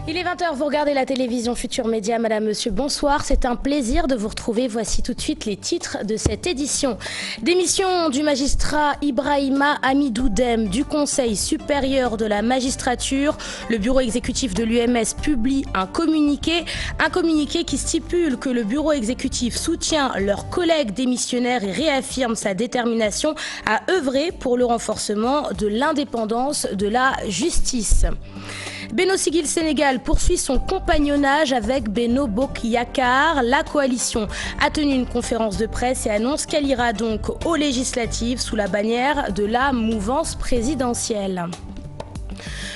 Il est 20 h, vous regardez la télévision Futur Média. Madame, monsieur, bonsoir. C'est un plaisir de vous retrouver. Voici tout de suite les titres de cette édition. Démission du magistrat Ibrahima Hamidou Dème du Conseil supérieur de la magistrature. Le bureau exécutif de l'UMS publie un communiqué qui stipule que le bureau exécutif soutient leurs collègues démissionnaires et réaffirme sa détermination à œuvrer pour le renforcement de l'indépendance de la justice. Beno Siggil Sénégal poursuit son compagnonnage avec Benno Bokk Yakaar. La coalition a tenu une conférence de presse et annonce qu'elle ira donc aux législatives sous la bannière de la mouvance présidentielle.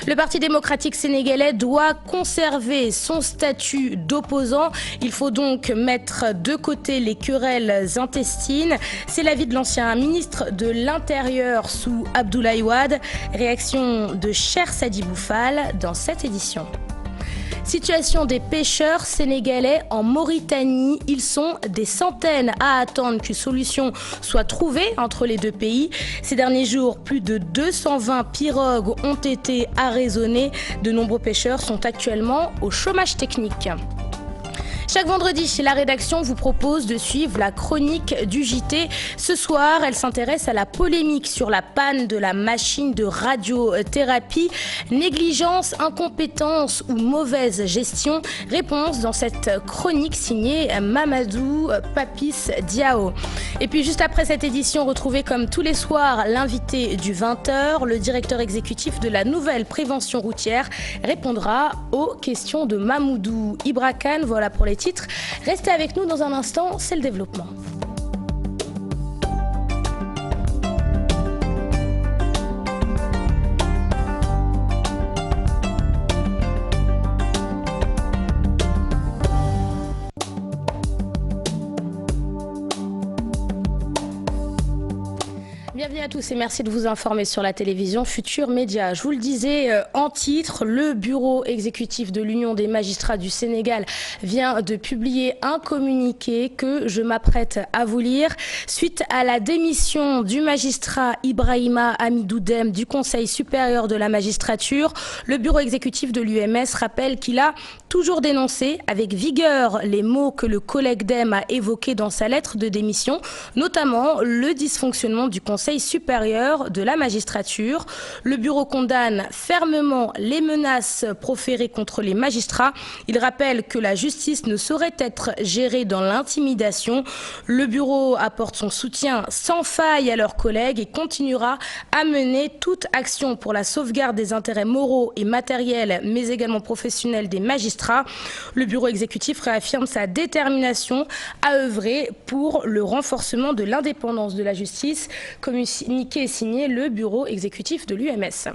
Le Parti démocratique sénégalais doit conserver son statut d'opposant. Il faut donc mettre de côté les querelles intestines. C'est l'avis de l'ancien ministre de l'Intérieur sous Abdoulaye Wade. Réaction de Cher Sadibou Fall dans cette édition. Situation des pêcheurs sénégalais en Mauritanie. Ils sont des centaines à attendre qu'une solution soit trouvée entre les deux pays. Ces derniers jours, plus de 220 pirogues ont été arraisonnées. De nombreux pêcheurs sont actuellement au chômage technique. Chaque vendredi, la rédaction vous propose de suivre la chronique du JT. Ce soir, elle s'intéresse à la polémique sur la panne de la machine de radiothérapie. Négligence, incompétence ou mauvaise gestion? Réponse dans cette chronique signée Mamadou Papis Diao. Et puis juste après cette édition, retrouvez comme tous les soirs l'invité du 20 h, le directeur exécutif de la nouvelle prévention routière, répondra aux questions de Mamoudou Ibra Kane. Voilà pour les titres. Restez avec nous dans un instant, c'est le développement. Bienvenue à tous et merci de vous informer sur la télévision Futur Média. Je vous le disais en titre, le bureau exécutif de l'Union des magistrats du Sénégal vient de publier un communiqué que je m'apprête à vous lire. Suite à la démission du magistrat Ibrahima Hamidou Dème du Conseil supérieur de la magistrature, le bureau exécutif de l'UMS rappelle qu'il a toujours dénoncé avec vigueur les mots que le collègue Dème a évoqués dans sa lettre de démission, notamment le dysfonctionnement du Conseil supérieur de la magistrature. Le bureau condamne fermement les menaces proférées contre les magistrats. Il rappelle que la justice ne saurait être gérée dans l'intimidation. Le bureau apporte son soutien sans faille à leurs collègues et continuera à mener toute action pour la sauvegarde des intérêts moraux et matériels, mais également professionnels des magistrats. Le bureau exécutif réaffirme sa détermination à œuvrer pour le renforcement de l'indépendance de la justice. Communiqué signé le bureau exécutif de l'UMS.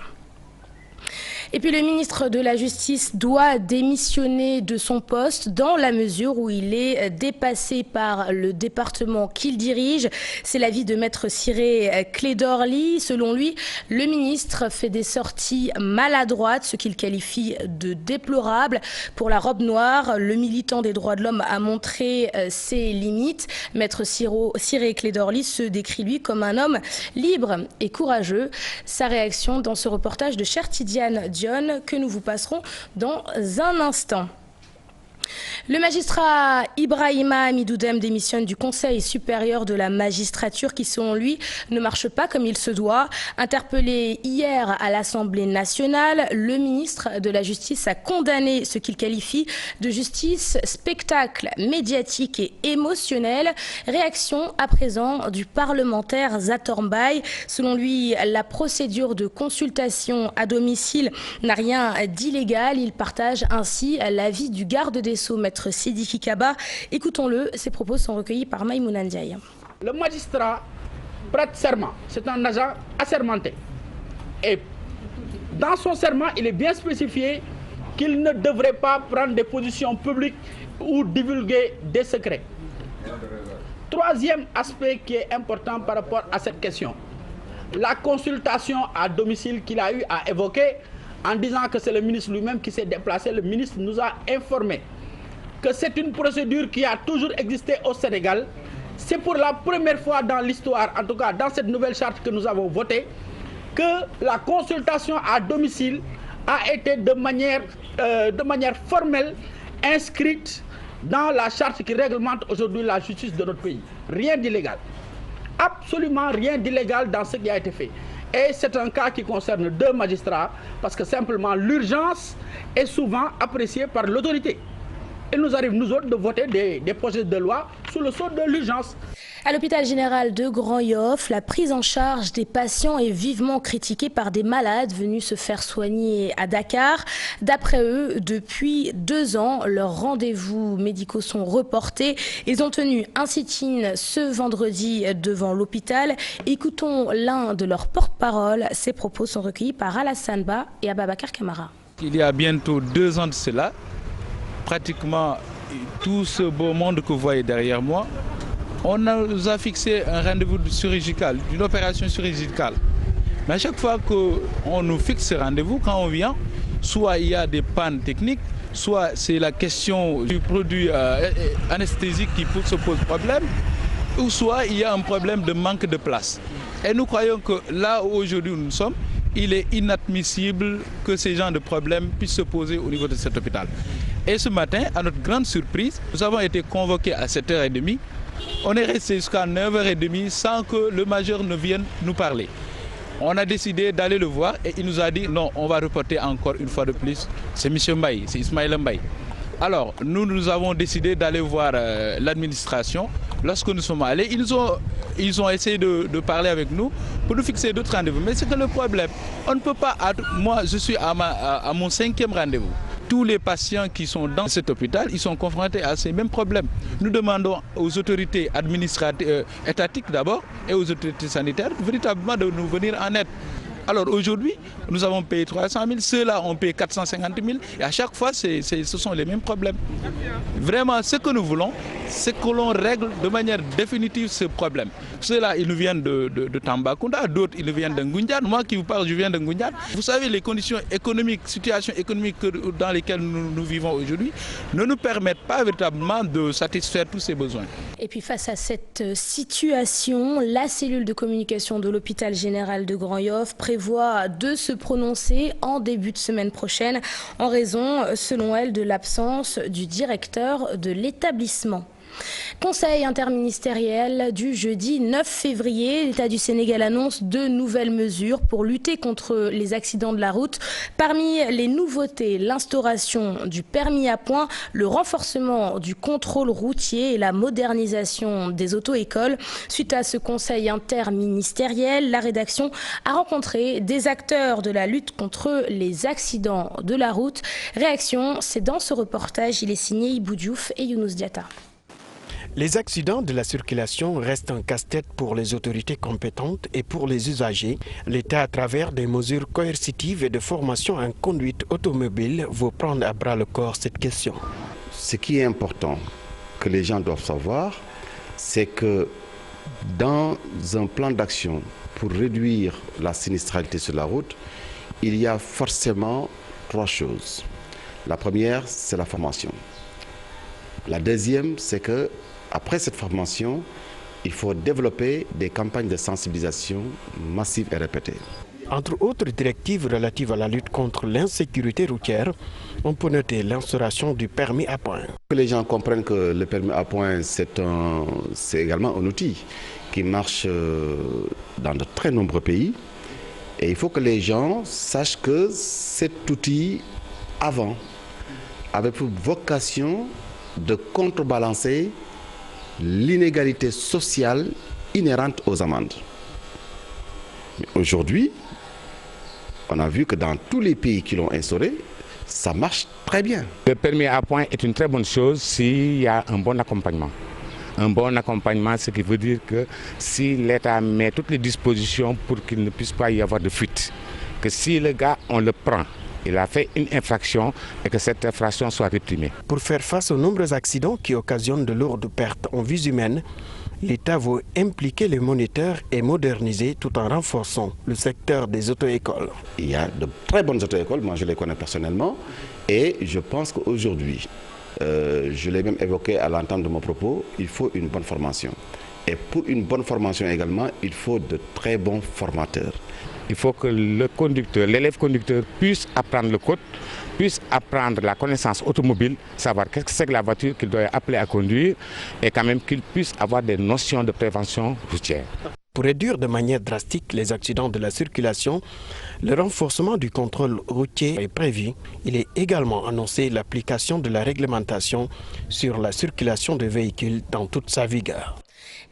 Et puis le ministre de la Justice doit démissionner de son poste dans la mesure où il est dépassé par le département qu'il dirige. C'est l'avis de maître Ciré Clédorli. Selon lui, le ministre fait des sorties maladroites, ce qu'il qualifie de déplorable. Pour la robe noire, le militant des droits de l'homme a montré ses limites. Maître Ciré Clédorli se décrit lui comme un homme libre et courageux. Sa réaction dans ce reportage de Cher Tidiane que nous vous passerons dans un instant. Le magistrat Ibrahima Hamidou Dème démissionne du Conseil supérieur de la magistrature qui, selon lui, ne marche pas comme il se doit. Interpellé hier à l'Assemblée nationale, le ministre de la Justice a condamné ce qu'il qualifie de justice spectacle médiatique et émotionnel. Réaction à présent du parlementaire Zator Mbaye. Selon lui, la procédure de consultation à domicile n'a rien d'illégal. Il partage ainsi l'avis du garde des Sceaux, maître Sidiki Kaba. Écoutons-le, ses propos sont recueillis par Maïmouna Ndiaye. Le magistrat prête serment, c'est un agent assermenté. Et dans son serment, il est bien spécifié qu'il ne devrait pas prendre des positions publiques ou divulguer des secrets. Troisième aspect qui est important par rapport à cette question, la consultation à domicile qu'il a eu à évoquer en disant que c'est le ministre lui-même qui s'est déplacé. Le ministre nous a informé que c'est une procédure qui a toujours existé au Sénégal. C'est pour la première fois dans l'histoire, en tout cas dans cette nouvelle charte que nous avons votée, que la consultation à domicile a été de manière formelle inscrite dans la charte qui réglemente aujourd'hui la justice de notre pays. Rien d'illégal. Absolument rien d'illégal dans ce qui a été fait. Et c'est un cas qui concerne 2 magistrats parce que simplement l'urgence est souvent appréciée par l'autorité. Il nous arrive, nous autres, de voter des projets de loi sous le sceau de l'urgence. À l'hôpital général de Grand-Yoff, la prise en charge des patients est vivement critiquée par des malades venus se faire soigner à Dakar. D'après eux, depuis 2 ans, leurs rendez-vous médicaux sont reportés. Ils ont tenu un sit-in ce vendredi devant l'hôpital. Écoutons l'un de leurs porte-parole. Ces propos sont recueillis par Alassane Ba et Ababakar Kamara. Il y a bientôt 2 ans de cela, pratiquement tout ce beau monde que vous voyez derrière moi, on nous a fixé un rendez-vous chirurgical, une opération chirurgicale. Mais à chaque fois qu'on nous fixe ce rendez-vous, quand on vient, soit il y a des pannes techniques, soit c'est la question du produit anesthésique qui se pose problème, ou soit il y a un problème de manque de place. Et nous croyons que là où aujourd'hui nous sommes, il est inadmissible que ces genres de problèmes puissent se poser au niveau de cet hôpital. Et ce matin, à notre grande surprise, nous avons été convoqués à 7h30. On est resté jusqu'à 9h30 sans que le major ne vienne nous parler. On a décidé d'aller le voir et il nous a dit non, on va reporter encore une fois de plus. C'est M. Mbaye, c'est Ismaël Mbaye. Alors, nous avons décidé d'aller voir l'administration. Lorsque nous sommes allés, ils ont essayé de parler avec nous pour nous fixer d'autres rendez-vous. Mais c'est que le problème, on ne peut pas... Moi, je suis à mon 5e rendez-vous. Tous les patients qui sont dans cet hôpital, ils sont confrontés à ces mêmes problèmes. Nous demandons aux autorités administratives, étatiques d'abord, et aux autorités sanitaires, véritablement de nous venir en aide. Alors aujourd'hui, nous avons payé 300 000, ceux-là ont payé 450 000 et à chaque fois, ce sont les mêmes problèmes. Vraiment, ce que nous voulons, c'est que l'on règle de manière définitive ce problème. Ceux-là, ils nous viennent de Tambacounda, d'autres, ils nous viennent de Ngoundiane. Moi qui vous parle, je viens de Ngoundiane. Vous savez, les conditions économiques, situations économiques dans lesquelles nous vivons aujourd'hui ne nous permettent pas véritablement de satisfaire tous ces besoins. Et puis face à cette situation, la cellule de communication de l'hôpital général de Grand-Yoff prévoit de se prononcer en début de semaine prochaine en raison, selon elle, de l'absence du directeur de l'établissement. Conseil interministériel du jeudi 9 février, l'État du Sénégal annonce 2 nouvelles mesures pour lutter contre les accidents de la route. Parmi les nouveautés, l'instauration du permis à points, le renforcement du contrôle routier et la modernisation des auto-écoles. Suite à ce conseil interministériel, la rédaction a rencontré des acteurs de la lutte contre les accidents de la route. Réaction, c'est dans ce reportage, il est signé Ibou Diouf et Younous Diatta. Les accidents de la circulation restent un casse-tête pour les autorités compétentes et pour les usagers. L'État, à travers des mesures coercitives et de formation en conduite automobile, veut prendre à bras le corps cette question. Ce qui est important que les gens doivent savoir, c'est que dans un plan d'action pour réduire la sinistralité sur la route, il y a forcément 3 choses. La première, c'est la formation. La deuxième, c'est que après cette formation, il faut développer des campagnes de sensibilisation massives et répétées. Entre autres directives relatives à la lutte contre l'insécurité routière, on peut noter l'instauration du permis à points. Que les gens comprennent que le permis à points, c'est également un outil qui marche dans de très nombreux pays. Et il faut que les gens sachent que cet outil, avant, avait pour vocation de contrebalancer l'inégalité sociale inhérente aux amendes. Mais aujourd'hui, on a vu que dans tous les pays qui l'ont instauré, ça marche très bien. Le permis à points est une très bonne chose s'il y a un bon accompagnement. Un bon accompagnement, ce qui veut dire que si l'État met toutes les dispositions pour qu'il ne puisse pas y avoir de fuite, que si le gars, on le prend, il a fait une infraction et que cette infraction soit réprimée. Pour faire face aux nombreux accidents qui occasionnent de lourdes pertes en vies humaines, l'État veut impliquer les moniteurs et moderniser tout en renforçant le secteur des auto-écoles. Il y a de très bonnes auto-écoles, moi je les connais personnellement, et je pense qu'aujourd'hui, je l'ai même évoqué à l'entente de mon propos, il faut une bonne formation. Et pour une bonne formation également, il faut de très bons formateurs. Il faut que le conducteur, l'élève conducteur puisse apprendre le code, puisse apprendre la connaissance automobile, savoir qu'est-ce que c'est que la voiture qu'il doit appeler à conduire et quand même qu'il puisse avoir des notions de prévention routière. Pour réduire de manière drastique les accidents de la circulation, le renforcement du contrôle routier est prévu. Il est également annoncé l'application de la réglementation sur la circulation des véhicules dans toute sa vigueur.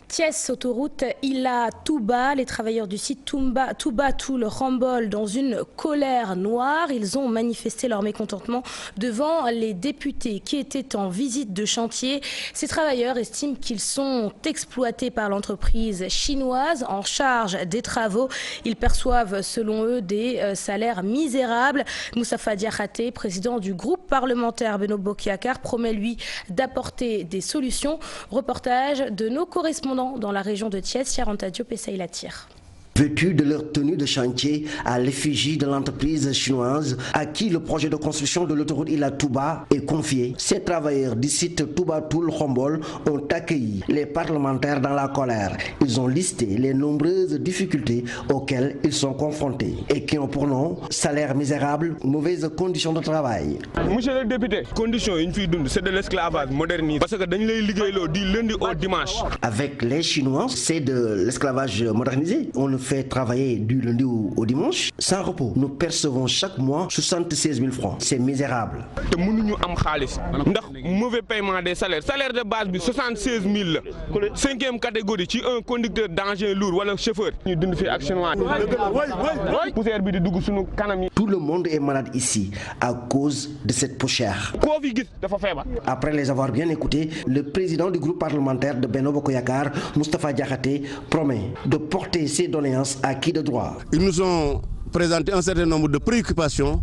Thiès, autoroute Ila-Touba, les travailleurs du site Touba-Toul-Rambol dans une colère noire. Ils ont manifesté leur mécontentement devant les députés qui étaient en visite de chantier. Ces travailleurs estiment qu'ils sont exploités par l'entreprise chinoise en charge des travaux. Ils perçoivent selon eux des salaires misérables. Moustapha Diakhaté, président du groupe parlementaire Benno Bokk Yakaar, promet lui d'apporter des solutions. Reportage de nos correspondants dans la région de Thiès, Charanta Diop et Saïla Tire. Vêtus de leur tenue de chantier à l'effigie de l'entreprise chinoise à qui le projet de construction de l'autoroute Ila-Touba est confié, ces travailleurs du site Touba-Toul-Rambol ont accueilli les parlementaires dans la colère. Ils ont listé les nombreuses difficultés auxquelles ils sont confrontés et qui ont pour nom salaire misérable, mauvaises conditions de travail. Monsieur le député, conditions c'est de l'esclavage modernisé parce que dañ lay liggéeyloo du lundi au dimanche. Avec les Chinois, c'est de l'esclavage modernisé. On fait travailler du lundi au dimanche sans repos. Nous percevons chaque mois 76 000 francs. C'est misérable. Mauvais paiement des salaires. Salaire de base 76 000. 5e catégorie, ci un conducteur d'engin lourd ou un chauffeur. Tout le monde est malade ici à cause de cette peau chère. Après les avoir bien écoutés, le président du groupe parlementaire de Benno Bokk Yakaar, Moustapha Diakhaté, promet de porter ses doléances à qui de droit. Ils nous ont présenté un certain nombre de préoccupations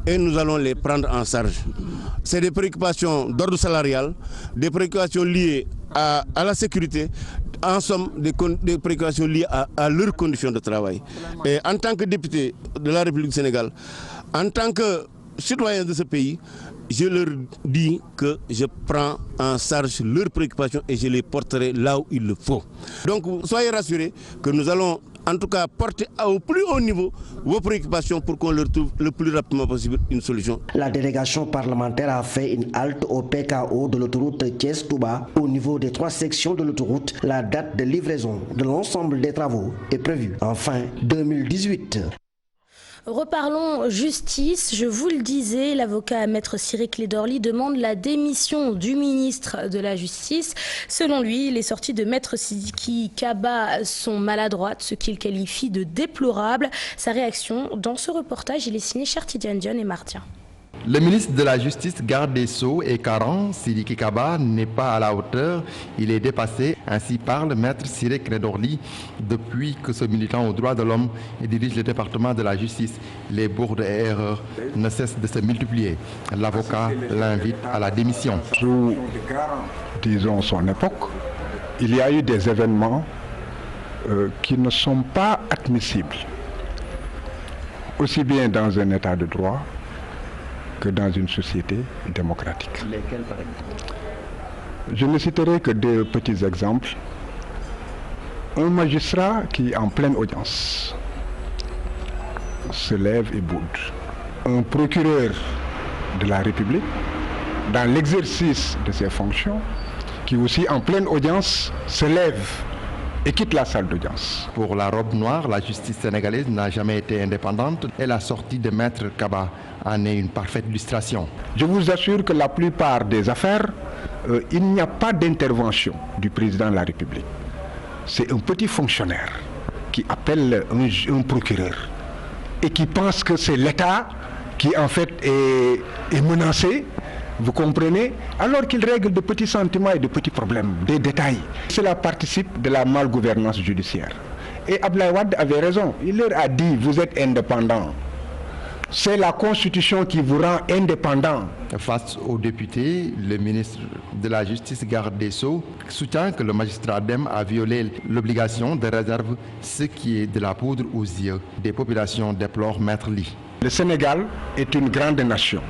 et nous allons les prendre en charge. C'est des préoccupations d'ordre salarial, des préoccupations liées à la sécurité, en somme des préoccupations liées à leurs conditions de travail. Et en tant que député de la République du Sénégal, en tant que citoyen de ce pays, je leur dis que je prends en charge leurs préoccupations et je les porterai là où il le faut. Donc soyez rassurés que nous allons en tout cas porter au plus haut niveau vos préoccupations pour qu'on leur trouve le plus rapidement possible une solution. La délégation parlementaire a fait une halte au PKO de l'autoroute Thiès-Touba. Au niveau des 3 sections de l'autoroute, la date de livraison de l'ensemble des travaux est prévue en fin 2018. Reparlons justice. Je vous le disais, l'avocat Maître Ciré Clédorli demande la démission du ministre de la Justice. Selon lui, les sorties de Maître Sidiki Kaba sont maladroites, ce qu'il qualifie de déplorable. Sa réaction dans ce reportage, il est signé Chartidiane Dion et Martien. Le ministre de la Justice, garde des Sceaux et Caran, Sidiki Kaba, n'est pas à la hauteur. Il est dépassé. Ainsi parle Maître Ciré Clédorli depuis que ce militant aux droits de l'homme dirige le département de la justice. Les bourdes et erreurs ne cessent de se multiplier. L'avocat l'invite à la démission. Sous, disons, son époque, il y a eu des événements qui ne sont pas admissibles, aussi bien dans un état de droit que dans une société démocratique. Lesquels, par exemple? Je ne citerai que 2 petits exemples. Un magistrat qui, en pleine audience, se lève et boude. Un procureur de la République, dans l'exercice de ses fonctions, qui aussi, en pleine audience, se lève et quitte la salle d'audience. Pour la robe noire, la justice sénégalaise n'a jamais été indépendante et la sortie de Maître Kaba en est une parfaite illustration. Je vous assure que la plupart des affaires, il n'y a pas d'intervention du président de la République. C'est un petit fonctionnaire qui appelle un procureur et qui pense que c'est l'État qui en fait est menacé. Vous comprenez? Alors qu'il règle de petits sentiments et de petits problèmes, des détails. Cela participe de la malgouvernance judiciaire. Et Abdoulaye Wade avait raison. Il leur a dit, vous êtes indépendants. C'est la Constitution qui vous rend indépendant. Face aux députés, le ministre de la Justice, garde des Sceaux, soutient que le magistrat Dème a violé l'obligation de réserve, ce qui est de la poudre aux yeux des populations, déplore Maître Ly. Le Sénégal est une grande nation.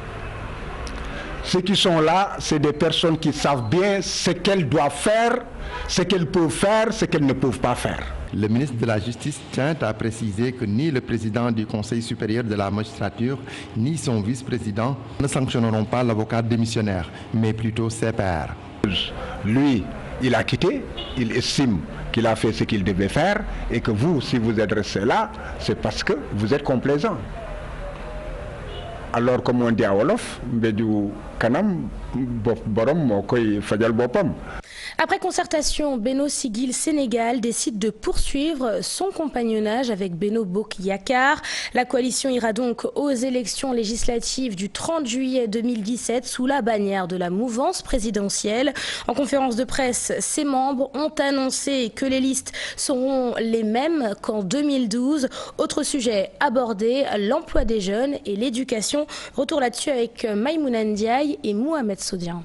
Ceux qui sont là, c'est des personnes qui savent bien ce qu'elles doivent faire, ce qu'elles peuvent faire, ce qu'elles ne peuvent pas faire. Le ministre de la Justice tient à préciser que ni le président du Conseil supérieur de la magistrature, ni son vice-président ne sanctionneront pas l'avocat démissionnaire, mais plutôt ses pairs. Lui, il a quitté, il estime qu'il a fait ce qu'il devait faire, et que vous, si vous êtes resté là, c'est parce que vous êtes complaisant. Alors, comme on dit à Wolof, Mbedou Kanam, Borom, Mokoy Fadjal Bopam. Après concertation, Benno Siggil Sénégal décide de poursuivre son compagnonnage avec Benno Bokk Yakaar. La coalition ira donc aux élections législatives du 30 juillet 2017 sous la bannière de la mouvance présidentielle. En conférence de presse, ses membres ont annoncé que les listes seront les mêmes qu'en 2012. Autre sujet abordé, l'emploi des jeunes et l'éducation. Retour là-dessus avec Maïmouna Ndiaye et Mohamed Sodian.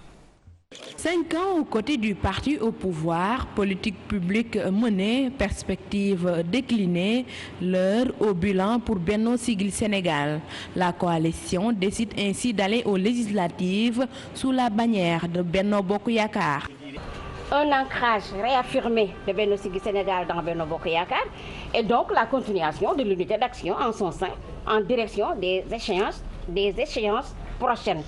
5 ans aux côtés du parti au pouvoir, politique publique menée, perspective déclinée, l'heure au bilan pour Benno Siggil Sénégal. La coalition décide ainsi d'aller aux législatives sous la bannière de Benno Bokk Yakaar. Un ancrage réaffirmé de Benno Siggil Sénégal dans Benno Bokk Yakaar et donc la continuation de l'unité d'action en son sein en direction des échéances prochaines.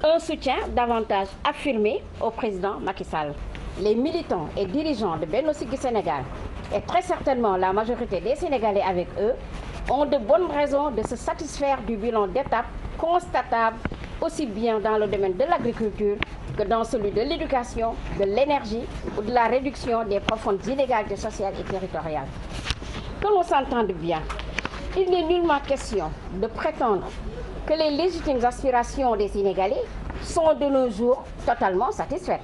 Un soutien davantage affirmé au président Macky Sall. Les militants et dirigeants de Benno Siggil Sénégal et très certainement la majorité des Sénégalais avec eux ont de bonnes raisons de se satisfaire du bilan d'étape constatable aussi bien dans le domaine de l'agriculture que dans celui de l'éducation, de l'énergie ou de la réduction des profondes inégalités sociales et territoriales. Que l'on s'entende bien, il n'est nullement question de prétendre que les légitimes aspirations des Sénégalais sont de nos jours totalement satisfaites.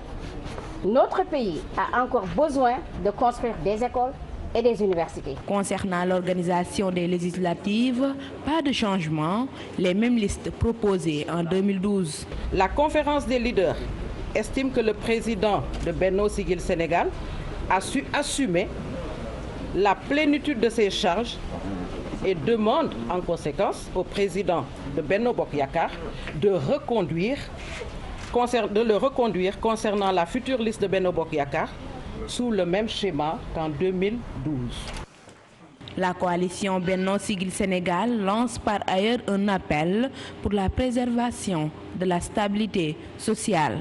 Notre pays a encore besoin de construire des écoles et des universités. Concernant l'organisation des législatives, pas de changement, les mêmes listes proposées en 2012. La conférence des leaders estime que le président de Benno Siggil Sénégal a su assumer la plénitude de ses charges et demande en conséquence au président de Benno Bokk Yakaar de le reconduire concernant la future liste de Benno Bokk Yakaar sous le même schéma qu'en 2012. La coalition Benno Siggil Sénégal lance par ailleurs un appel pour la préservation de la stabilité sociale.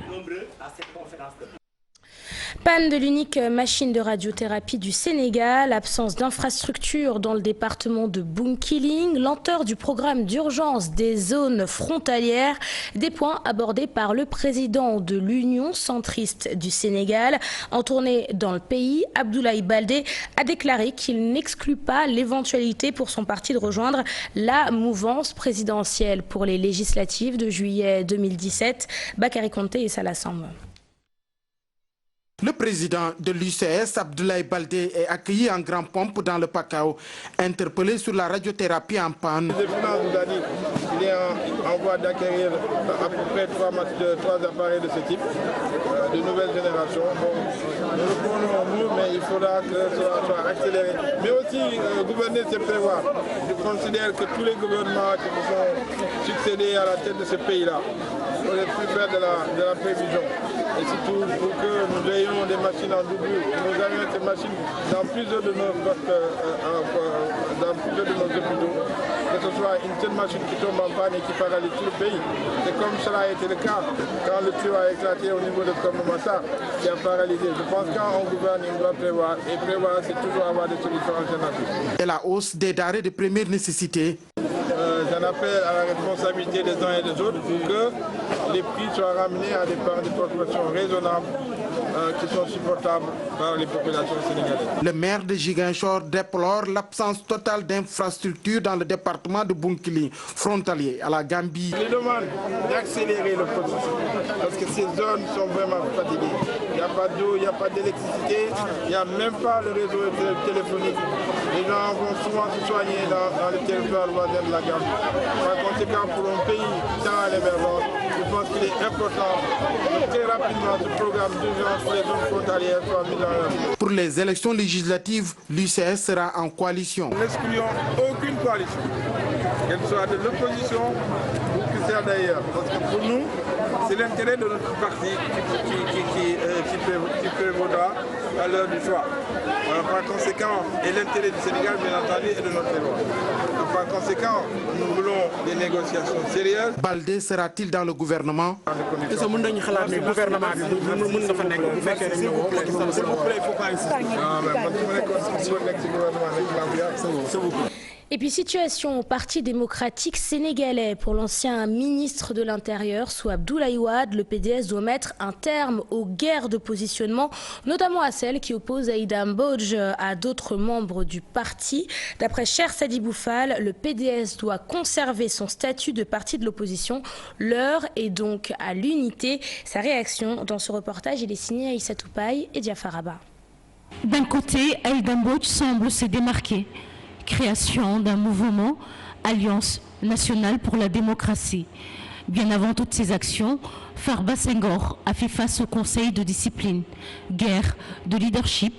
Panne de l'unique machine de radiothérapie du Sénégal, absence d'infrastructures dans le département de Bounkiling, lenteur du programme d'urgence des zones frontalières, des points abordés par le président de l'Union centriste du Sénégal. En tournée dans le pays, Abdoulaye Baldé a déclaré qu'il n'exclut pas l'éventualité pour son parti de rejoindre la mouvance présidentielle pour les législatives de juillet 2017. Bakary Konté et Salah Samb. Le président de l'UCS, Abdoulaye Baldé, est accueilli en grande pompe dans le Pakao, interpellé sur la radiothérapie en panne. Le président nous a dit qu'il est en voie d'acquérir à peu près 3 appareils de ce type, de nouvelle génération. Bon, nous le prenons nous, mais il faudra que ce soit accéléré. Mais aussi, gouverner, c'est prévoir. Je considère que tous les gouvernements qui se sont succédés à la tête de ce pays-là, on est plus près de la prévision. Et surtout pour que nous ayons des machines en doublure, nous ayons ces machines dans plusieurs de nos postes, dans plusieurs de nos hôpitaux, que ce soit une seule machine qui tombe en panne et qui paralyse tout le pays. C'est comme cela a été le cas quand le tuyau a éclaté au niveau de Komomata, qui a paralysé. Je pense que quand on gouverne, on doit prévoir. Et prévoir, c'est toujours avoir des solutions alternatives. Et la hausse des denrées de première nécessité. J'en appelle à la responsabilité des uns et des autres pour que les prix soient ramenés à des proportions raisonnables qui sont supportables par les populations sénégalaises. Le maire de Ziguinchor déplore l'absence totale d'infrastructures dans le département de Bounkiling, frontalier à la Gambie. Je demande d'accélérer le processus parce que ces zones sont vraiment fatiguées. Il y a pas d'eau, il n'y a pas d'électricité, il n'y a même pas le réseau téléphonique. Les gens vont souvent se soigner dans les territoires voisins de la Gambie. Par conséquent, pour un pays dans l'émergence, je pense qu'il est important que très rapidement ce programme d'urgence pour les zones frontalières soit mis en œuvre. Pour les élections législatives, l'UCS sera en coalition. Nous n'excluons aucune coalition, qu'elle soit de l'opposition ou que soit d'ailleurs. Parce que pour nous, c'est l'intérêt de notre parti qui prévaudra à l'heure du choix. Par conséquent, et l'intérêt du Sénégal, bien entendu, et de notre terroir. Par conséquent, nous voulons des négociations sérieuses. Baldé sera-t-il dans le gouvernement? S'il vous plaît, il faut pas. Et puis situation au Parti démocratique sénégalais. Pour l'ancien ministre de l'Intérieur, sous Abdoulaye Wade, le PDS doit mettre un terme aux guerres de positionnement, notamment à celles qui opposent Aïda Mbodj à d'autres membres du parti. D'après Cheikh Sadibou Fall, le PDS doit conserver son statut de parti de l'opposition. L'heure est donc à l'unité. Sa réaction dans ce reportage, il est signé Aïssa Toupaï et Diafar Abba. D'un côté, Aïda Mbodj semble se démarquer. Création d'un mouvement, Alliance nationale pour la démocratie. Bien avant toutes ces actions, Farba Senghor a fait face au Conseil de discipline. Guerre de leadership,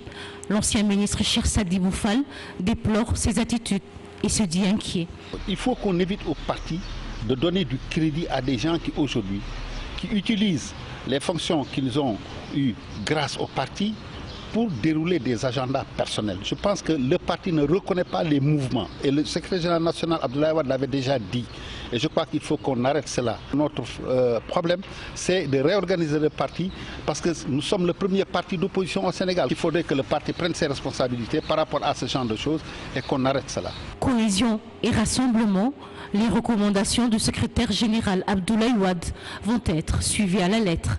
l'ancien ministre Cheikh Sadibou Fall déplore ses attitudes et se dit inquiet. Il faut qu'on évite au parti de donner du crédit à des gens qui aujourd'hui, qui utilisent les fonctions qu'ils ont eues grâce au parti pour dérouler des agendas personnels. Je pense que le parti ne reconnaît pas les mouvements. Et le secrétaire général national, Abdoulaye Wade, l'avait déjà dit. Et je crois qu'il faut qu'on arrête cela. Notre problème, c'est de réorganiser le parti parce que nous sommes le premier parti d'opposition au Sénégal. Il faudrait que le parti prenne ses responsabilités par rapport à ce genre de choses et qu'on arrête cela. Cohésion et rassemblement, les recommandations du secrétaire général Abdoulaye Wade vont être suivies à la lettre.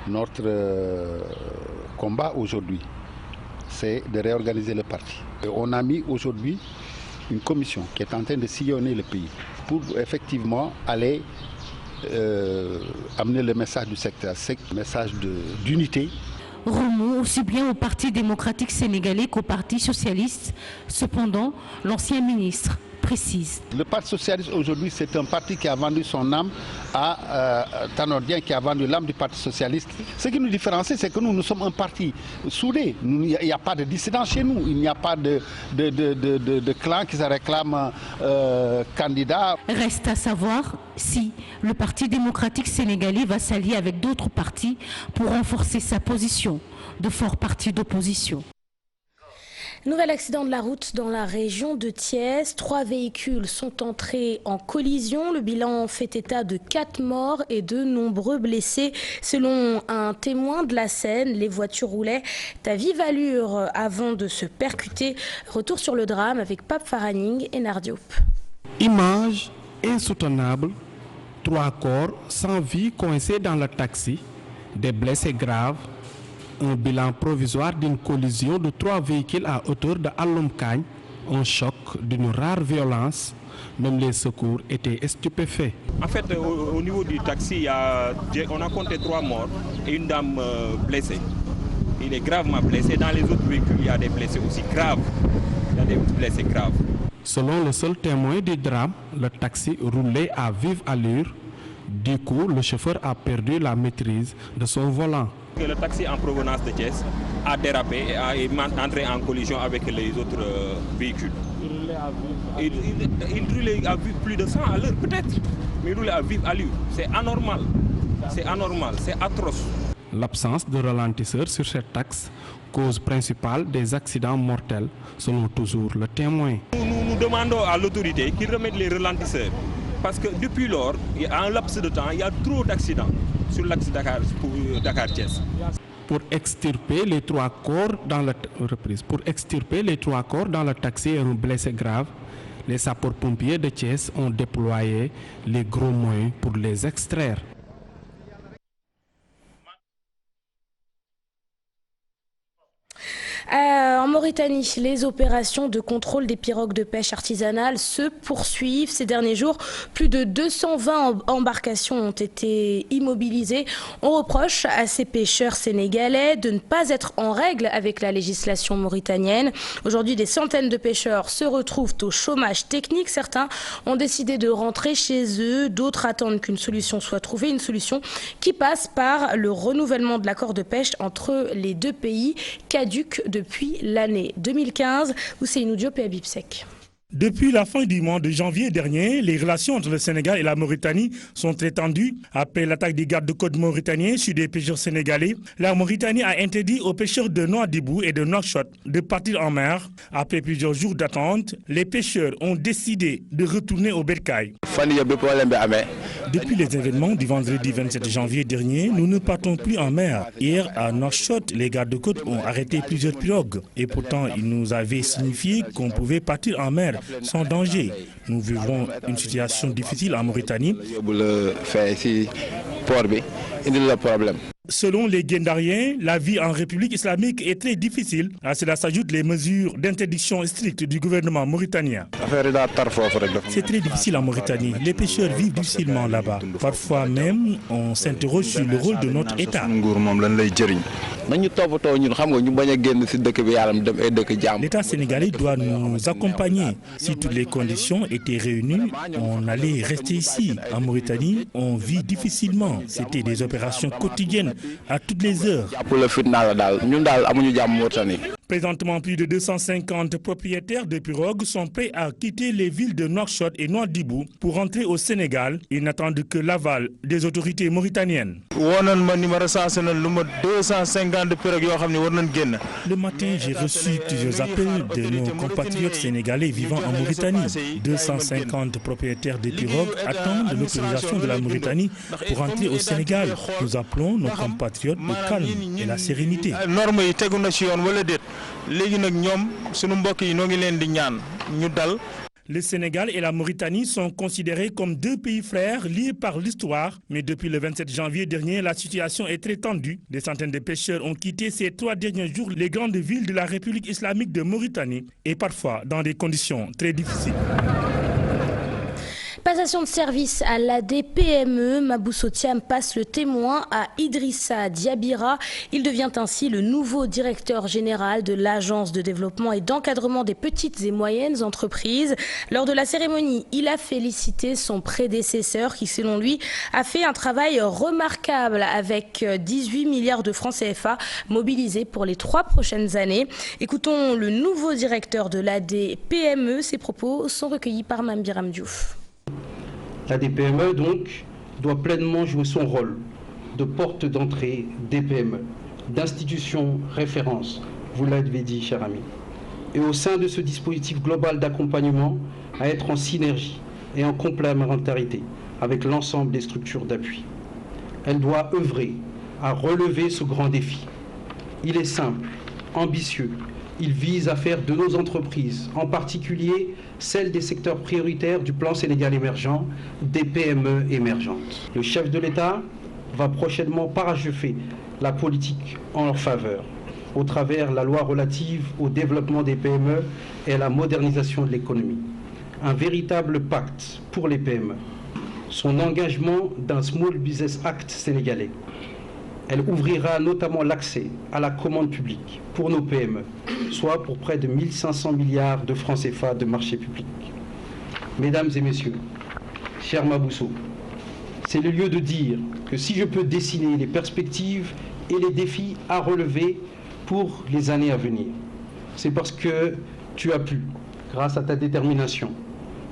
Notre combat aujourd'hui, c'est de réorganiser le parti. Et on a mis aujourd'hui une commission qui est en train de sillonner le pays pour effectivement aller amener le message du secteur, le message d'unité. Remous aussi bien au Parti démocratique sénégalais qu'au Parti socialiste. Cependant, l'ancien ministre précise. Le Parti socialiste aujourd'hui, c'est un parti qui a vendu son âme à Tanor Dieng, qui a vendu l'âme du Parti socialiste. Ce qui nous différencie, c'est que nous sommes un parti soudé. Il n'y a pas de dissidents chez nous. Il n'y a pas de clan qui se réclame candidat. Reste à savoir si le Parti démocratique sénégalais va s'allier avec d'autres partis pour renforcer sa position de fort parti d'opposition. Nouvel accident de la route dans la région de Thiès. 3 véhicules sont entrés en collision. Le bilan fait état de 4 morts et de nombreux blessés. Selon un témoin de la scène, les voitures roulaient à vive allure avant de se percuter. Retour sur le drame avec Pape Faraning et Nardiop. Image insoutenable. 3 corps sans vie coincés dans le taxi. Des blessés graves. Un bilan provisoire d'une collision de 3 véhicules à hauteur de Alomkagne, un choc d'une rare violence. Même les secours étaient stupéfaits. En fait, au niveau du taxi, on a compté 3 morts et une dame blessée. Il est gravement blessé. Dans les autres véhicules, il y a des blessés aussi graves. Il y a des blessés graves. Selon le seul témoin du drame, le taxi roulait à vive allure. Du coup, le chauffeur a perdu la maîtrise de son volant. Le taxi en provenance de Thiès a dérapé et est entré en collision avec les autres véhicules. Il roulait à plus de 100 à l'heure peut-être, mais il roulait à vive allure. C'est anormal, c'est atroce. L'absence de ralentisseur sur cet axe, cause principale des accidents mortels, selon toujours le témoin. Nous demandons à l'autorité qu'il remette les ralentisseurs. Parce que depuis lors, il y a un laps de temps, il y a trop d'accidents sur l'axe Dakar-Thiès. Pour extirper les 3 corps dans le taxi et un blessé grave, les sapeurs-pompiers de Thiès ont déployé les gros moyens pour les extraire. En Mauritanie, les opérations de contrôle des pirogues de pêche artisanales se poursuivent. Ces derniers jours, plus de 220 embarcations ont été immobilisées. On reproche à ces pêcheurs sénégalais de ne pas être en règle avec la législation mauritanienne. Aujourd'hui, des centaines de pêcheurs se retrouvent au chômage technique. Certains ont décidé de rentrer chez eux. D'autres attendent qu'une solution soit trouvée. Une solution qui passe par le renouvellement de l'accord de pêche entre les deux pays, caduc depuis l'année 2015. Ousseynou Diop et Habib Sek. Depuis la fin du mois de janvier dernier, les relations entre le Sénégal et la Mauritanie sont très tendues. Après l'attaque des gardes-côtes mauritaniens sur des pêcheurs sénégalais, la Mauritanie a interdit aux pêcheurs de Nouadhibou et de Nouakchott de partir en mer. Après plusieurs jours d'attente, les pêcheurs ont décidé de retourner au bercail. Depuis les événements du vendredi 27 janvier dernier, nous ne partons plus en mer. Hier, à Nouakchott, les gardes-côtes ont arrêté plusieurs pirogues. Et pourtant, ils nous avaient signifié qu'on pouvait partir en mer sans danger. Nous vivons une situation difficile en Mauritanie. Selon les Guendariens, la vie en République islamique est très difficile. À cela s'ajoutent les mesures d'interdiction strictes du gouvernement mauritanien. C'est très difficile en Mauritanie. Les pêcheurs vivent difficilement là-bas. Parfois même, on s'interroge sur le rôle de notre État. L'État sénégalais doit nous accompagner. Si toutes les conditions étaient réunies, on allait rester ici. En Mauritanie, on vit difficilement. C'était des opérations quotidiennes à toutes les heures. Présentement, plus de 250 propriétaires de pirogues sont prêts à quitter les villes de Nouakchott et Nouadhibou pour rentrer au Sénégal. Ils n'attendent que l'aval des autorités mauritaniennes. Le matin, j'ai reçu plusieurs appels de nos compatriotes sénégalais vivant en Mauritanie. 250 propriétaires de pirogues attendent l'autorisation de la Mauritanie pour rentrer au Sénégal. Nous appelons nos compatriotes au calme et la sérénité. Le Sénégal et la Mauritanie sont considérés comme deux pays frères liés par l'histoire. Mais depuis le 27 janvier dernier, la situation est très tendue. Des centaines de pêcheurs ont quitté ces 3 derniers jours les grandes villes de la République islamique de Mauritanie et parfois dans des conditions très difficiles. Passation de service à l'AD-PME, Mabousso Thiam passe le témoin à Idrissa Diabira. Il devient ainsi le nouveau directeur général de l'Agence de développement et d'encadrement des petites et moyennes entreprises. Lors de la cérémonie, il a félicité son prédécesseur qui, selon lui, a fait un travail remarquable avec 18 milliards de francs CFA mobilisés pour les 3 prochaines années. Écoutons le nouveau directeur de l'AD-PME. Ses propos sont recueillis par Mambiram Diouf. L'AD-PME, donc, doit pleinement jouer son rôle de porte d'entrée des PME, d'institution référence, vous l'avez dit, cher ami. Et au sein de ce dispositif global d'accompagnement, à être en synergie et en complémentarité avec l'ensemble des structures d'appui. Elle doit œuvrer à relever ce grand défi. Il est simple, ambitieux. Il vise à faire de nos entreprises, en particulier celles des secteurs prioritaires du plan Sénégal émergent, des PME émergentes. Le chef de l'État va prochainement parachever la politique en leur faveur, au travers de la loi relative au développement des PME et à la modernisation de l'économie. Un véritable pacte pour les PME. Son engagement d'un Small Business Act sénégalais. Elle ouvrira notamment l'accès à la commande publique pour nos PME, soit pour près de 1500 milliards de francs CFA de marché public. Mesdames et messieurs, cher Mabousso, c'est le lieu de dire que si je peux dessiner les perspectives et les défis à relever pour les années à venir, c'est parce que tu as pu, grâce à ta détermination,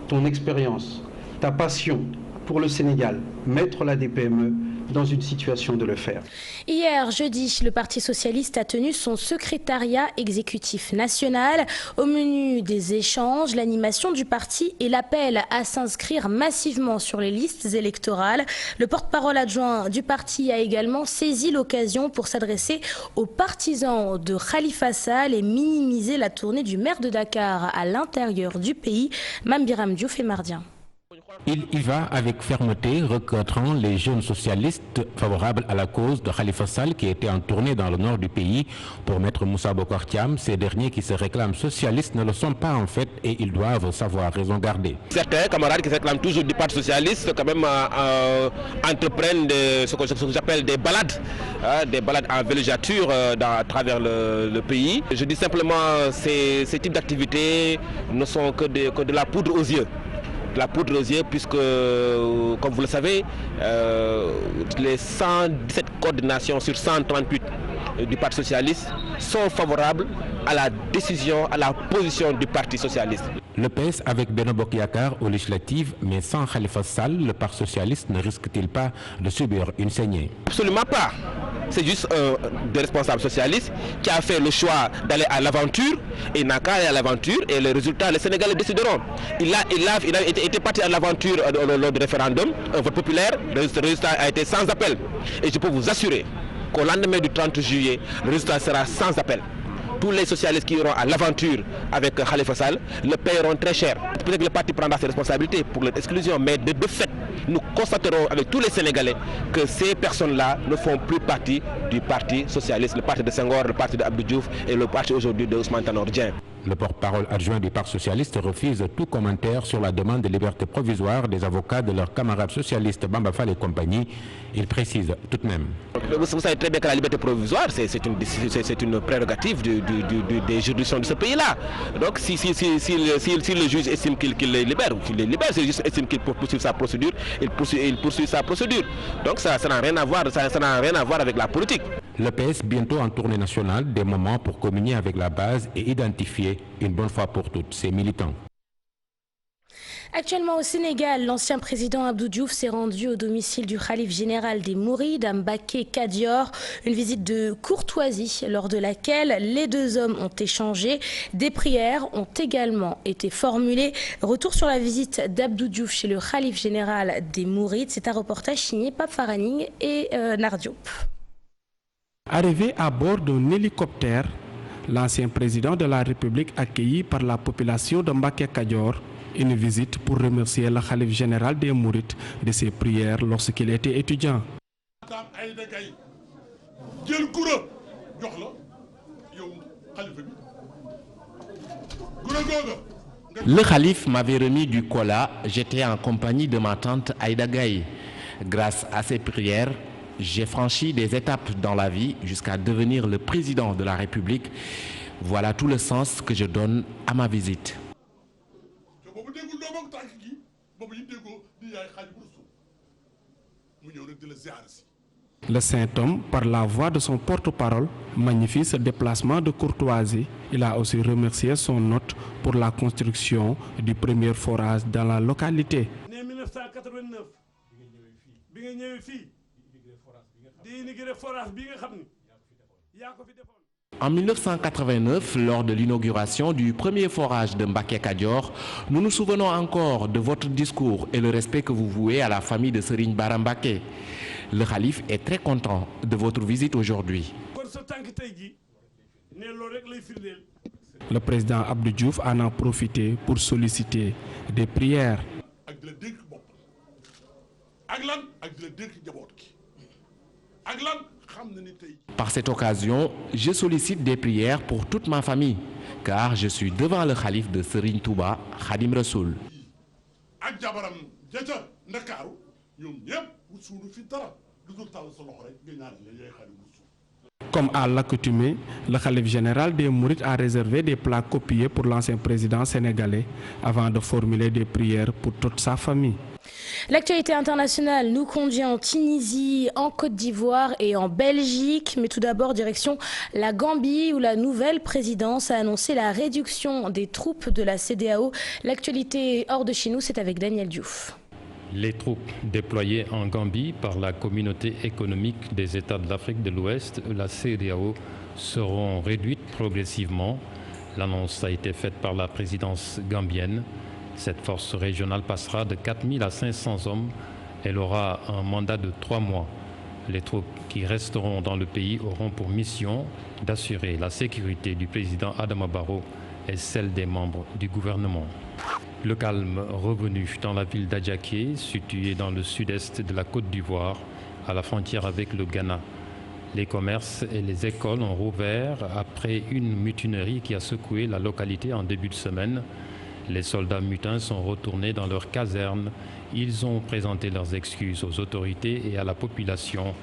ton expérience, ta passion pour le Sénégal, mettre l'AD-PME dans une situation de le faire. Hier, jeudi, le Parti socialiste a tenu son secrétariat exécutif national. Au menu des échanges, l'animation du parti et l'appel à s'inscrire massivement sur les listes électorales. Le porte-parole adjoint du parti a également saisi l'occasion pour s'adresser aux partisans de Khalifa Sall et minimiser la tournée du maire de Dakar à l'intérieur du pays. Mambiram Diouf et Mardien. Il y va avec fermeté, recadrant les jeunes socialistes favorables à la cause de Khalifa Sall qui était en tournée dans le nord du pays. Pour Maître Moussa Bokar Thiam, ces derniers qui se réclament socialistes ne le sont pas en fait et ils doivent savoir raison garder. Certains camarades qui se réclament toujours du Parti socialiste quand même entreprennent ce que j'appelle des balades en villégiature à travers le pays. Je dis simplement ces types d'activités ne sont que de la poudre aux yeux. La poudre aux yeux puisque, comme vous le savez, les 117 coordinations sur 138 du Parti socialiste sont favorables à la décision, à la position du Parti socialiste. Le PS avec Benno Bokk Yakaar aux législatives, mais sans Khalifa Sall, le Parti socialiste ne risque-t-il pas de subir une saignée? Absolument pas. C'est juste des responsables socialistes qui a fait le choix d'aller à l'aventure et n'a qu'à aller à l'aventure et les résultats, les Sénégalais décideront. Il a été parti à l'aventure lors du référendum, un vote populaire, le résultat a été sans appel. Et je peux vous assurer qu'au lendemain du 30 juillet, le résultat sera sans appel. Tous les socialistes qui iront à l'aventure avec Khalifa Sall le paieront très cher. Peut-être que le parti prendra ses responsabilités pour l'exclusion, mais de fait, nous constaterons avec tous les Sénégalais que ces personnes-là ne font plus partie du Parti socialiste, le parti de Senghor, le parti d'Abdou Diouf et le parti aujourd'hui de Ousmane Tanor Dieng. Le porte-parole adjoint du Parti socialiste refuse tout commentaire sur la demande de liberté provisoire des avocats de leurs camarades socialistes Bamba Fall et compagnie. Il précise tout de même. Vous savez très bien que la liberté provisoire, c'est une prérogative des juridictions de ce pays-là. Donc si le juge estime qu'il les libère, c'est juste estime qu'il poursuit sa procédure, il poursuit sa procédure. Donc ça n'a rien à voir avec la politique. Le PS bientôt en tournée nationale, des moments pour communier avec la base et identifier une bonne fois pour toutes ses militants. Actuellement au Sénégal, l'ancien président Abdou Diouf s'est rendu au domicile du khalife général des Mourides, Mbacké Kadior, une visite de courtoisie lors de laquelle les deux hommes ont échangé. Des prières ont également été formulées. Retour sur la visite d'Abdou Diouf chez le khalife général des Mourides, c'est un reportage signé Pape Faraning et Nardiop. Arrivé à bord d'un hélicoptère, l'ancien président de la République accueilli par la population de Mbacké Kadior, une visite pour remercier le khalife général des Mourides de ses prières lorsqu'il était étudiant. Le khalife m'avait remis du cola, j'étais en compagnie de ma tante Aïda Gaye. Grâce à ses prières, j'ai franchi des étapes dans la vie jusqu'à devenir le président de la République. Voilà tout le sens que je donne à ma visite. Le saint homme, par la voix de son porte-parole, magnifie ce déplacement de courtoisie. Il a aussi remercié son hôte pour la construction du premier forage dans la localité. En 1989, lors de l'inauguration du premier forage de Mbacké Kadior, nous nous souvenons encore de votre discours et le respect que vous vouez à la famille de Serigne Bara Mbacké. Le khalife est très content de votre visite aujourd'hui. Le président Abdou Diouf en a profité pour solliciter des prières. Par cette occasion, je sollicite des prières pour toute ma famille, car je suis devant le khalife de Serigne Touba, Khadim Rassoul. Comme à l'accoutumée, le khalife général des Mourides a réservé des plats copiés pour l'ancien président sénégalais avant de formuler des prières pour toute sa famille. L'actualité internationale nous conduit en Tunisie, en Côte d'Ivoire et en Belgique. Mais tout d'abord, direction la Gambie où la nouvelle présidence a annoncé la réduction des troupes de la CEDEAO. L'actualité hors de chez nous, c'est avec Daniel Diouf. Les troupes déployées en Gambie par la communauté économique des États de l'Afrique de l'Ouest, la CEDEAO, seront réduites progressivement. L'annonce a été faite par la présidence gambienne. Cette force régionale passera de 4 000 à 500 hommes. Elle aura un mandat de 3 mois. Les troupes qui resteront dans le pays auront pour mission d'assurer la sécurité du président Adama Barrow et celle des membres du gouvernement. Le calme revenu dans la ville d'Adjaké, située dans le sud-est de la Côte d'Ivoire, à la frontière avec le Ghana. Les commerces et les écoles ont rouvert après une mutinerie qui a secoué la localité en début de semaine. Les soldats mutins sont retournés dans leurs casernes. Ils ont présenté leurs excuses aux autorités et à la population.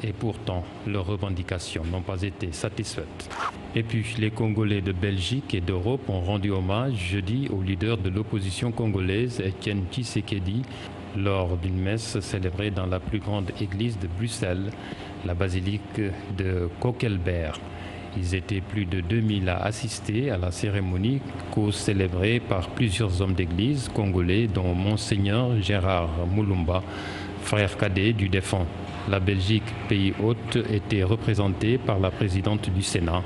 Et pourtant, leurs revendications n'ont pas été satisfaites. Et puis, les Congolais de Belgique et d'Europe ont rendu hommage jeudi au leader de l'opposition congolaise, Étienne Tshisekedi, lors d'une messe célébrée dans la plus grande église de Bruxelles, la basilique de Kokelberg. Ils étaient plus de 2000 à assister à la cérémonie co-célébrée par plusieurs hommes d'église congolais, dont Monseigneur Gérard Moulumba, frère cadet du défunt. La Belgique, pays hôte, était représentée par la présidente du Sénat.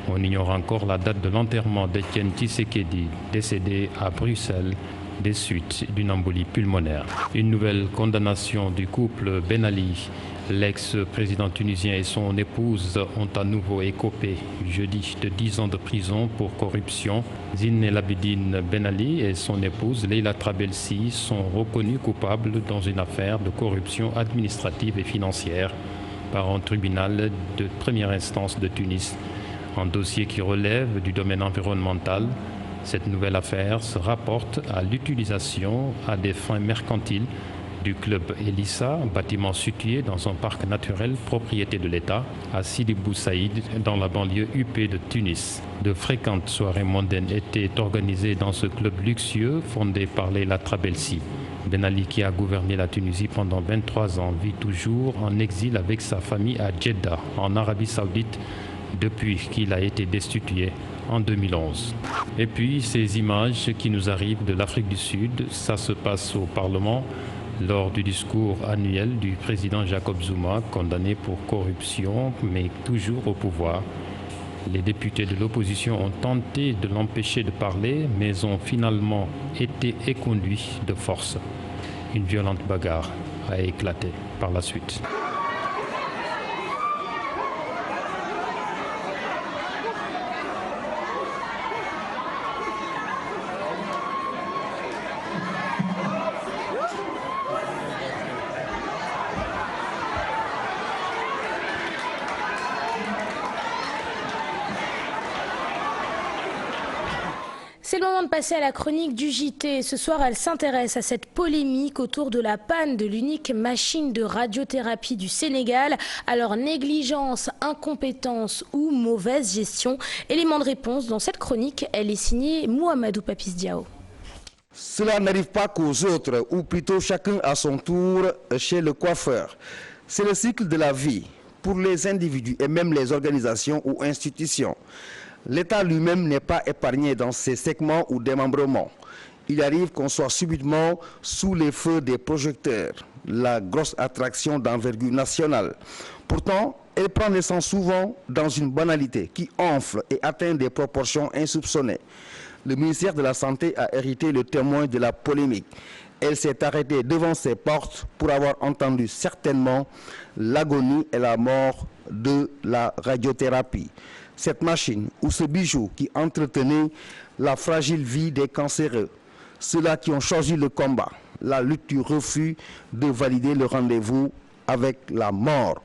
On ignore encore la date de l'enterrement d'Étienne Tshisekedi, décédé à Bruxelles des suites d'une embolie pulmonaire. Une nouvelle condamnation du couple Ben Ali. L'ex-président tunisien et son épouse ont à nouveau écopé jeudi de 10 ans de prison pour corruption. Zine El Abidine Ben Ali et son épouse Leila Trabelsi sont reconnus coupables dans une affaire de corruption administrative et financière par un tribunal de première instance de Tunis. Un dossier qui relève du domaine environnemental. Cette nouvelle affaire se rapporte à l'utilisation à des fins mercantiles du club Elissa, bâtiment situé dans un parc naturel propriété de l'État, à Sidi Bou Saïd, dans la banlieue UP de Tunis. De fréquentes soirées mondaines étaient organisées dans ce club luxueux fondé par Leila Trabelsi. Ben Ali, qui a gouverné la Tunisie pendant 23 ans, vit toujours en exil avec sa famille à Jeddah, en Arabie Saoudite, depuis qu'il a été destitué en 2011. Et puis ces images qui nous arrivent de l'Afrique du Sud, ça se passe au Parlement lors du discours annuel du président Jacob Zuma, condamné pour corruption, mais toujours au pouvoir. Les députés de l'opposition ont tenté de l'empêcher de parler, mais ont finalement été éconduits de force. Une violente bagarre a éclaté par la suite. C'est le moment de passer à la chronique du JT. Ce soir, elle s'intéresse à cette polémique autour de la panne de l'unique machine de radiothérapie du Sénégal. Alors, négligence, incompétence ou mauvaise gestion? Élément de réponse dans cette chronique, elle est signée Mouhamadou Papis Diao. Cela n'arrive pas qu'aux autres, ou plutôt chacun à son tour chez le coiffeur. C'est le cycle de la vie pour les individus et même les organisations ou institutions. L'État lui-même n'est pas épargné dans ses segments ou démembrements. Il arrive qu'on soit subitement sous les feux des projecteurs, la grosse attraction d'envergure nationale. Pourtant, elle prend naissance souvent dans une banalité qui enfle et atteint des proportions insoupçonnées. Le ministère de la Santé a hérité le témoin de la polémique. Elle s'est arrêtée devant ses portes pour avoir entendu certainement l'agonie et la mort de la radiothérapie. Cette machine ou ce bijou qui entretenait la fragile vie des cancéreux, ceux-là qui ont choisi le combat, la lutte du refus de valider le rendez-vous avec la mort.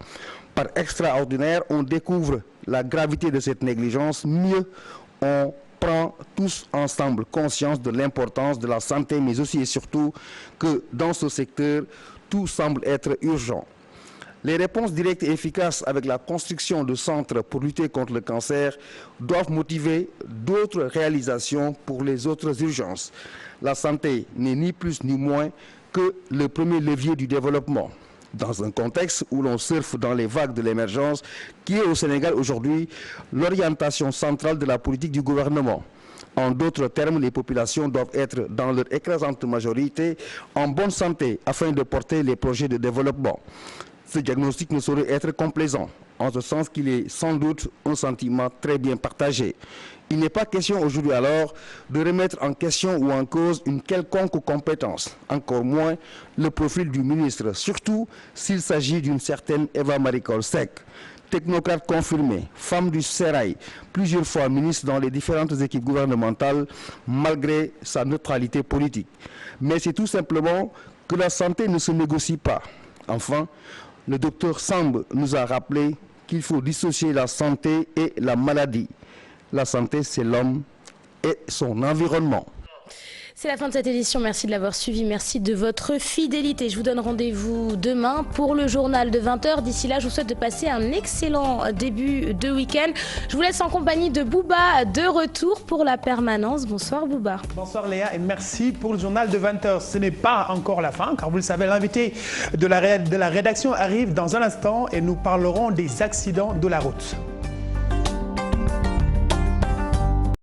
Par extraordinaire, on découvre la gravité de cette négligence, mieux on prend tous ensemble conscience de l'importance de la santé, mais aussi et surtout que dans ce secteur, tout semble être urgent. Les réponses directes et efficaces avec la construction de centres pour lutter contre le cancer doivent motiver d'autres réalisations pour les autres urgences. La santé n'est ni plus ni moins que le premier levier du développement. Dans un contexte où l'on surfe dans les vagues de l'émergence, qui est au Sénégal aujourd'hui l'orientation centrale de la politique du gouvernement. En d'autres termes, les populations doivent être dans leur écrasante majorité en bonne santé afin de porter les projets de développement. Ce diagnostic ne saurait être complaisant, en ce sens qu'il est sans doute un sentiment très bien partagé. Il n'est pas question aujourd'hui alors de remettre en question ou en cause une quelconque compétence, encore moins le profil du ministre, surtout s'il s'agit d'une certaine Eva Marie Coll Seck, technocrate confirmé, femme du sérail, plusieurs fois ministre dans les différentes équipes gouvernementales, malgré sa neutralité politique. Mais c'est tout simplement que la santé ne se négocie pas. Enfin, le docteur Samb nous a rappelé qu'il faut dissocier la santé et la maladie. La santé, c'est l'homme et son environnement. C'est la fin de cette édition, merci de l'avoir suivi, merci de votre fidélité. Je vous donne rendez-vous demain pour le journal de 20h. D'ici là, je vous souhaite de passer un excellent début de week-end. Je vous laisse en compagnie de Bouba, de retour pour la permanence. Bonsoir Bouba. Bonsoir Léa et merci pour le journal de 20h. Ce n'est pas encore la fin, car vous le savez, l'invité de la rédaction arrive dans un instant et nous parlerons des accidents de la route.